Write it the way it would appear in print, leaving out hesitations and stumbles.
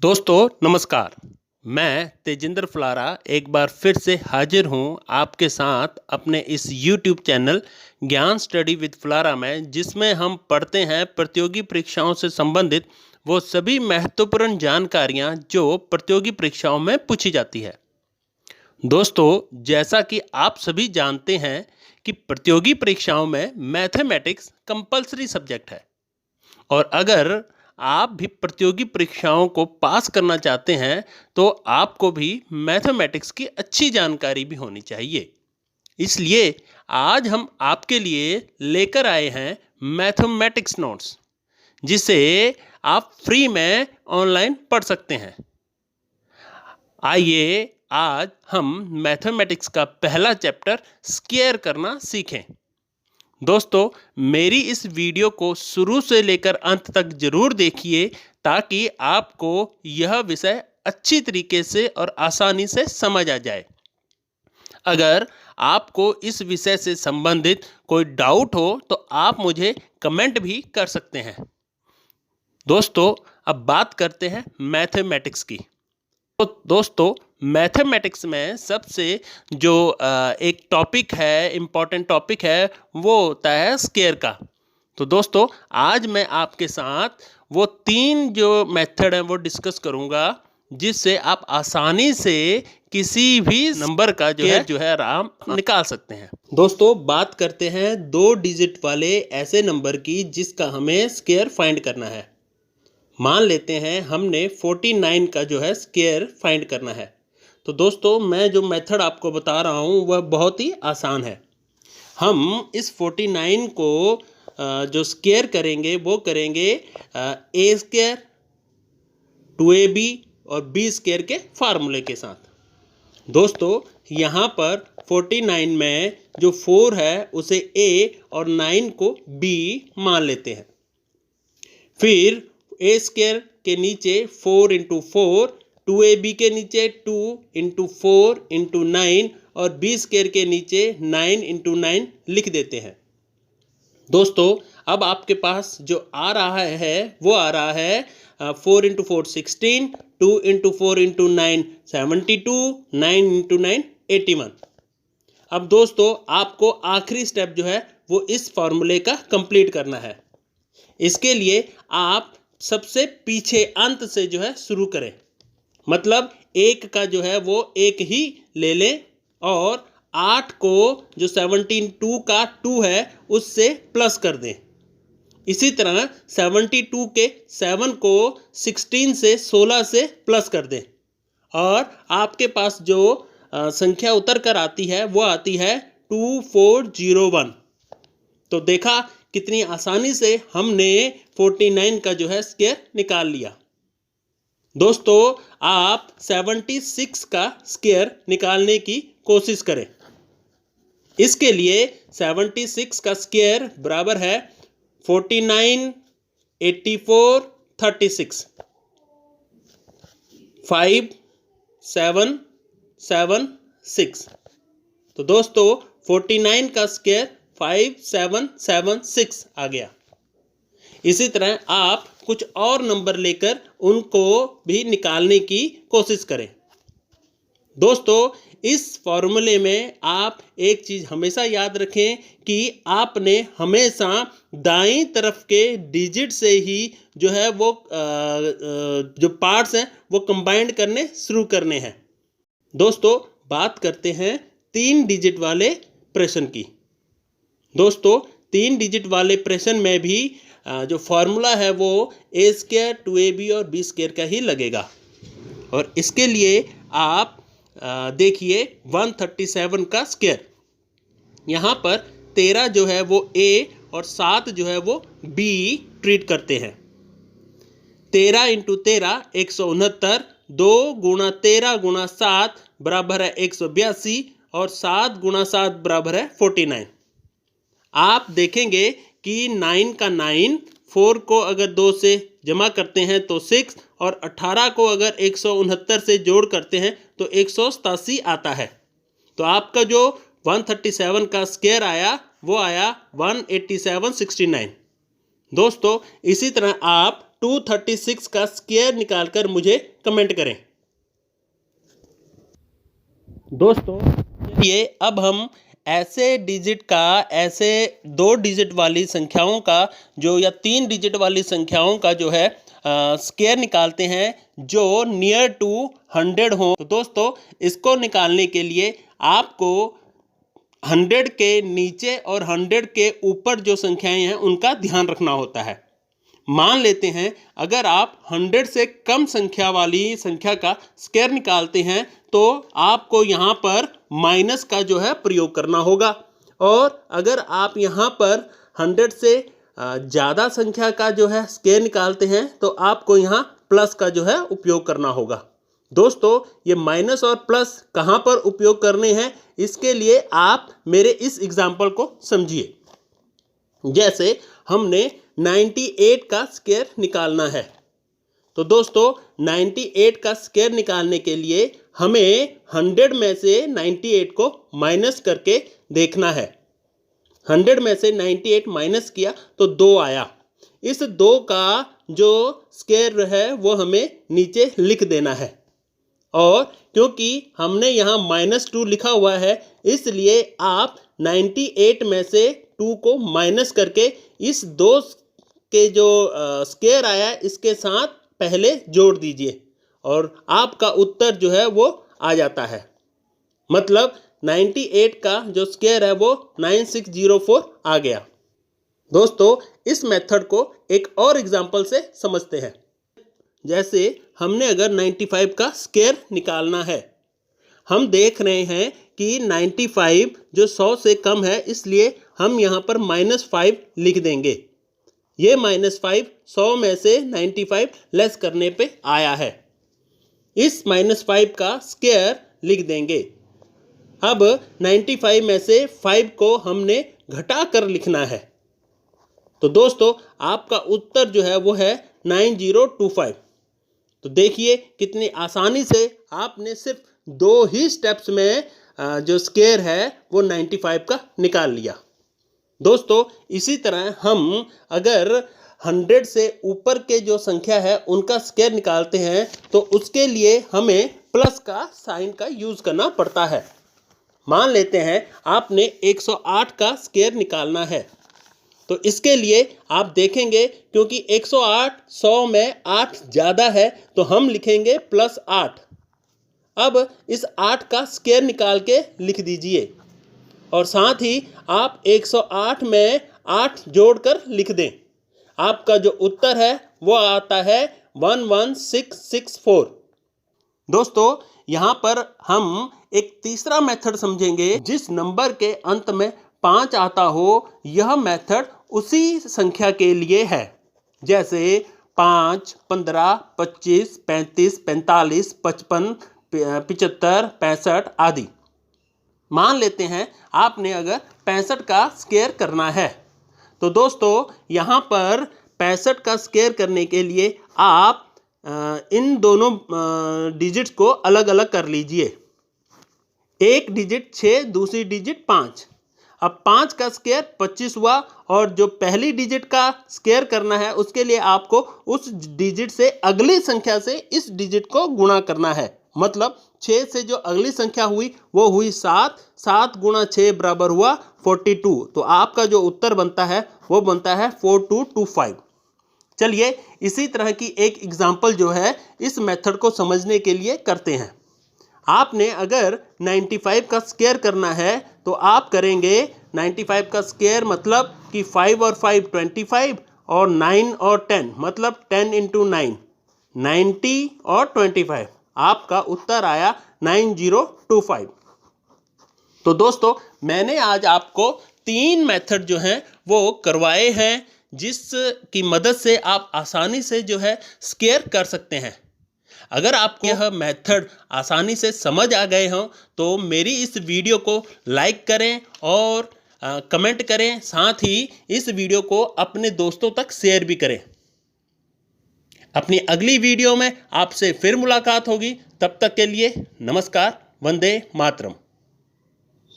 दोस्तों नमस्कार। मैं तेजिंदर फलारा एक बार फिर से हाजिर हूं आपके साथ अपने इस YouTube चैनल ज्ञान स्टडी विद फलारा में, जिसमें हम पढ़ते हैं प्रतियोगी परीक्षाओं से संबंधित वो सभी महत्वपूर्ण जानकारियां जो प्रतियोगी परीक्षाओं में पूछी जाती है। दोस्तों, जैसा कि आप सभी जानते हैं कि प्रतियोगी परीक्षाओं में मैथमेटिक्स कंपलसरी सब्जेक्ट है, और अगर आप भी प्रतियोगी परीक्षाओं को पास करना चाहते हैं तो आपको भी मैथमेटिक्स की अच्छी जानकारी भी होनी चाहिए। इसलिए आज हम आपके लिए लेकर आए हैं मैथमेटिक्स नोट्स, जिसे आप फ्री में ऑनलाइन पढ़ सकते हैं। आइए आज हम मैथमेटिक्स का पहला चैप्टर स्क्वायर करना सीखें। दोस्तों, मेरी इस वीडियो को शुरू से लेकर अंत तक जरूर देखिए ताकि आपको यह विषय अच्छी तरीके से और आसानी से समझ आ जाए। अगर आपको इस विषय से संबंधित कोई डाउट हो तो आप मुझे कमेंट भी कर सकते हैं। दोस्तों, अब बात करते हैं मैथमेटिक्स की। तो दोस्तों, मैथमेटिक्स में सबसे जो एक टॉपिक है, इम्पॉर्टेंट टॉपिक है, वो होता है स्क्वायर का। तो दोस्तों, आज मैं आपके साथ वो 3 जो मेथड हैं वो डिस्कस करूँगा, जिससे आप आसानी से किसी भी नंबर का जो है आराम निकाल सकते हैं। दोस्तों, बात करते हैं 2 डिजिट वाले ऐसे नंबर की जिसका हमें स्क्वायर फाइंड करना है। मान लेते हैं हमने 49 का जो है स्क्वायर फाइंड करना है। तो दोस्तों, मैं जो मेथड आपको बता रहा हूँ वह बहुत ही आसान है। हम इस 49 को जो स्क्वायर करेंगे वो करेंगे ए स्क्वायर 2ab और बी स्क्वायर के फार्मूले के साथ। दोस्तों, यहाँ पर 49 में जो 4 है उसे ए और 9 को बी मान लेते हैं। फिर ए स्क्वायर के नीचे 4 इंटू 4, 2ab के नीचे 2 इंटू 4 इंटू 9 और बी स्क्वायर के नीचे 9 इंटू 9 लिख देते हैं। दोस्तों, अब आपके पास जो आ रहा है वो आ रहा है 4 इंटू 4 16, 2 इंटू 4 इंटू 9 72, 9 इंटू 9 81। अब दोस्तों, आपको आखिरी स्टेप जो है वो इस फॉर्मूले का कंप्लीट करना है। इसके लिए आप सबसे पीछे अंत से जो है शुरू करें, मतलब 1 का जो है वो 1 ही ले लें और 8 को जो 72 का 2 है उससे प्लस कर दें। इसी तरह 72 के 7 को 16 से 16 से प्लस कर दें और आपके पास जो संख्या उतर कर आती है वो आती है 2401। तो देखा कितनी आसानी से हमने 49 का जो है स्क्वायर निकाल लिया। दोस्तों, आप 76 का स्क्वायर निकालने की कोशिश करें। इसके लिए 76 का स्क्वायर बराबर है 49, 84, 36, 5, 7, 7, 6। तो दोस्तों, 49 का स्क्वायर 5776 आ गया। इसी तरह आप कुछ और नंबर लेकर उनको भी निकालने की कोशिश करें। दोस्तों, इस फॉर्मूले में आप एक चीज़ हमेशा याद रखें कि आपने हमेशा दाईं तरफ के डिजिट से ही जो है वो जो पार्ट्स हैं वो कंबाइंड करने शुरू करने हैं। दोस्तों, बात करते हैं 3 डिजिट वाले प्रश्न की। दोस्तों, 3 डिजिट वाले प्रश्न में भी जो फॉर्मूला है वो ए स्क्वायर 2ab और बी स्क्वायर का ही लगेगा। और इसके लिए आप देखिए 137 का स्क्वायर। यहाँ पर 13 जो है वो ए और 7 जो है वो बी ट्रीट करते हैं। 13 इंटू 13 169, 2 गुणा 13 गुणा 7 बराबर है 182 और 7 गुणा 7 बराबर है 49। आप देखेंगे कि 9 का 9, 4 को अगर 2 से जमा करते हैं तो 6 और 18 को अगर 169 से जोड़ करते हैं तो 187 आता है। तो आपका जो 137 का स्क्वायर आया वो आया 18769। दोस्तों, इसी तरह आप 236 का स्क्वायर निकालकर मुझे कमेंट करें। दोस्तों चलिए अब हम ऐसे दो डिजिट वाली संख्याओं का जो या 3 डिजिट वाली संख्याओं का जो है स्क्वायर निकालते हैं जो नियर टू 100 हो। तो दोस्तों इसको निकालने के लिए आपको 100 के नीचे और 100 के ऊपर जो संख्याएं हैं उनका ध्यान रखना होता है। मान लेते हैं अगर आप 100 से कम संख्या वाली संख्या का स्क्वायर निकालते हैं तो आपको यहाँ पर माइनस का जो है प्रयोग करना होगा, और अगर आप यहाँ पर 100 से ज़्यादा संख्या का जो है स्क्वायर निकालते हैं तो आपको यहाँ प्लस का जो है उपयोग करना होगा। दोस्तों ये माइनस और प्लस कहाँ पर उपयोग करने हैं इसके लिए आप मेरे इस एग्जाम्पल को समझिए। जैसे हमने 98 का स्क्वायर निकालना है, तो दोस्तों 98 का स्क्वायर निकालने के लिए हमें 100 में से 98 को माइनस करके देखना है। 100 में से 98 माइनस किया तो 2 आया। इस 2 का जो स्क्वायर है वो हमें नीचे लिख देना है, और क्योंकि हमने यहाँ -2 लिखा हुआ है इसलिए आप 98 में से 2 को माइनस करके इस 2 के जो स्क्वायर आया है इसके साथ पहले जोड़ दीजिए और आपका उत्तर जो है वो आ जाता है। मतलब 98 का जो स्क्वायर है वो 9604 आ गया। दोस्तों इस मेथड को एक और एग्जांपल से समझते हैं। जैसे हमने अगर 95 का स्क्वायर निकालना है, हम देख रहे हैं कि 95 जो 100 से कम है इसलिए हम यहाँ पर -5 लिख देंगे। ये -5 100 में से 95 लेस करने पे आया है। इस -5 का स्क्वायर लिख देंगे। अब 95 में से 5 को हमने घटा कर लिखना है, तो दोस्तों आपका उत्तर जो है वो है 9025। तो देखिए कितनी आसानी से आपने सिर्फ 2 ही स्टेप्स में जो स्क्वायर है वो 95 का निकाल लिया। दोस्तों इसी तरह हम अगर 100 से ऊपर के जो संख्या है उनका स्क्वायर निकालते हैं तो उसके लिए हमें प्लस का साइन का यूज़ करना पड़ता है। मान लेते हैं आपने 108 का स्क्वायर निकालना है, तो इसके लिए आप देखेंगे क्योंकि 108 100 में 8 ज़्यादा है तो हम लिखेंगे +8। अब इस 8 का स्क्वायर निकाल के लिख दीजिए और साथ ही आप 108 में 8 जोड़कर लिख दें। आपका जो उत्तर है वो आता है 11664। दोस्तों यहाँ पर हम एक तीसरा मेथड समझेंगे। जिस नंबर के अंत में 5 आता हो यह मेथड उसी संख्या के लिए है। जैसे 5, 15, 25, 35, 45, 55, 75, 65 आदि। मान लेते हैं आपने अगर 65 का स्क्वायर करना है, तो दोस्तों यहाँ पर 65 का स्क्वायर करने के लिए आप इन दोनों डिजिट्स को अलग अलग कर लीजिए। एक डिजिट 6, दूसरी डिजिट 5। अब 5 का स्क्वायर 25 हुआ, और जो पहली डिजिट का स्क्वायर करना है उसके लिए आपको उस डिजिट से अगली संख्या से इस डिजिट को गुणा करना है। मतलब 6 से जो अगली संख्या हुई वो हुई 7। 7 गुणा 6 बराबर हुआ 42। तो आपका जो उत्तर बनता है वो बनता है 4225। चलिए इसी तरह की एक एग्जाम्पल जो है इस मेथड को समझने के लिए करते हैं। आपने अगर 95 का स्क्वायर करना है तो आप करेंगे 95 का स्क्वायर मतलब कि 5 और 5 25 और 9 और 10 मतलब 10 × 9 90 और 25। आपका उत्तर आया 9025। तो दोस्तों मैंने आज आपको 3 मेथड जो हैं वो करवाए हैं जिसकी मदद से आप आसानी से जो है स्क्वायर कर सकते हैं। अगर आपको यह मेथड आसानी से समझ आ गए हों तो मेरी इस वीडियो को लाइक करें और कमेंट करें। साथ ही इस वीडियो को अपने दोस्तों तक शेयर भी करें। अपनी अगली वीडियो में आपसे फिर मुलाकात होगी। तब तक के लिए नमस्कार। वंदे मातरम।